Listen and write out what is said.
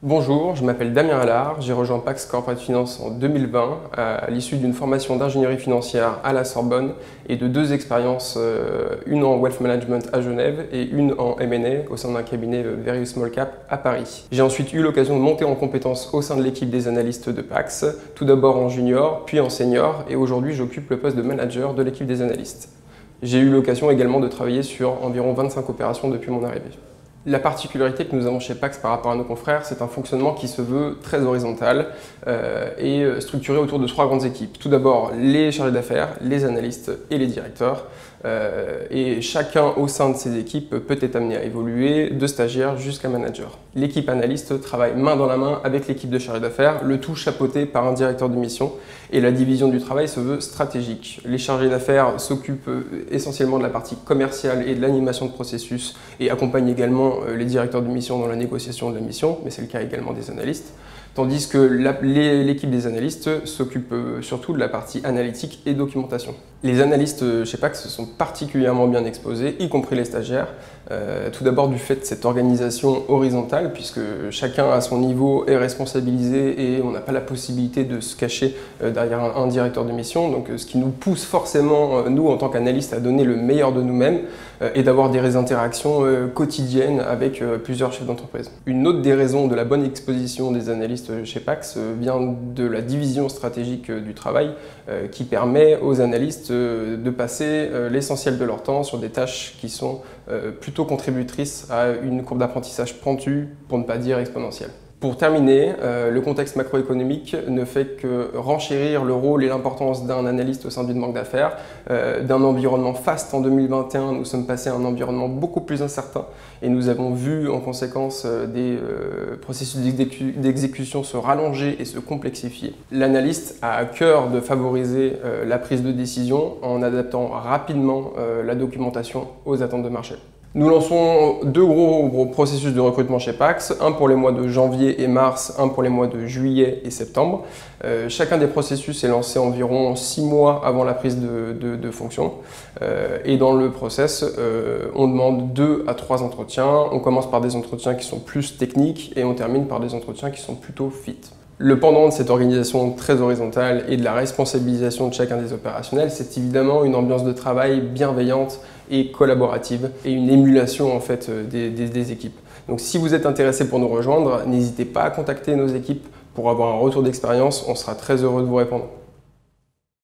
Bonjour, je m'appelle Damien Allard, j'ai rejoint Pax Corporate Finance en 2020 à l'issue d'une formation d'ingénierie financière à la Sorbonne et de deux expériences, une en Wealth Management à Genève et une en M&A au sein d'un cabinet Very Small Cap à Paris. J'ai ensuite eu l'occasion de monter en compétences au sein de l'équipe des analystes de Pax, tout d'abord en junior, puis en senior et aujourd'hui j'occupe le poste de manager de l'équipe des analystes. J'ai eu l'occasion également de travailler sur environ 25 opérations depuis mon arrivée. La particularité que nous avons chez Pax par rapport à nos confrères, c'est un fonctionnement qui se veut très horizontal et structuré autour de trois grandes équipes. Tout d'abord, les chargés d'affaires, les analystes et les directeurs. Et chacun au sein de ces équipes peut être amené à évoluer de stagiaire jusqu'à manager. L'équipe analyste travaille main dans la main avec l'équipe de chargés d'affaires, le tout chapeauté par un directeur de mission et la division du travail se veut stratégique. Les chargés d'affaires s'occupent essentiellement de la partie commerciale et de l'animation de processus et accompagnent également les directeurs de mission dans la négociation de la mission, mais c'est le cas également des analystes. Tandis que l'équipe des analystes s'occupe surtout de la partie analytique et documentation. Les analystes chez Pax sont particulièrement bien exposés, y compris les stagiaires. Tout d'abord du fait de cette organisation horizontale, puisque chacun à son niveau est responsabilisé et on n'a pas la possibilité de se cacher derrière un directeur de mission. Donc ce qui nous pousse forcément, nous en tant qu'analystes, à donner le meilleur de nous-mêmes et d'avoir des interactions quotidiennes avec plusieurs chefs d'entreprise. Une autre des raisons de la bonne exposition des analystes chez Pax vient de la division stratégique du travail qui permet aux analystes de passer l'essentiel de leur temps sur des tâches qui sont plutôt contributrices à une courbe d'apprentissage pentue, pour ne pas dire exponentielle. Pour terminer, le contexte macroéconomique ne fait que renchérir le rôle et l'importance d'un analyste au sein d'une banque d'affaires. D'un environnement faste en 2021, nous sommes passés à un environnement beaucoup plus incertain et nous avons vu en conséquence des processus d'exécution se rallonger et se complexifier. L'analyste a à cœur de favoriser la prise de décision en adaptant rapidement la documentation aux attentes de marché. Nous lançons deux gros processus de recrutement chez Pax, un pour les mois de janvier et mars, un pour les mois de juillet et septembre. Chacun des processus est lancé environ 6 mois avant la prise de fonction. Et dans le process, on demande 2 à 3 entretiens. On commence par des entretiens qui sont plus techniques et on termine par des entretiens qui sont plutôt fit. Le pendant de cette organisation très horizontale et de la responsabilisation de chacun des opérationnels, c'est évidemment une ambiance de travail bienveillante et collaborative et une émulation en fait des équipes. Donc si vous êtes intéressé pour nous rejoindre, n'hésitez pas à contacter nos équipes pour avoir un retour d'expérience, on sera très heureux de vous répondre.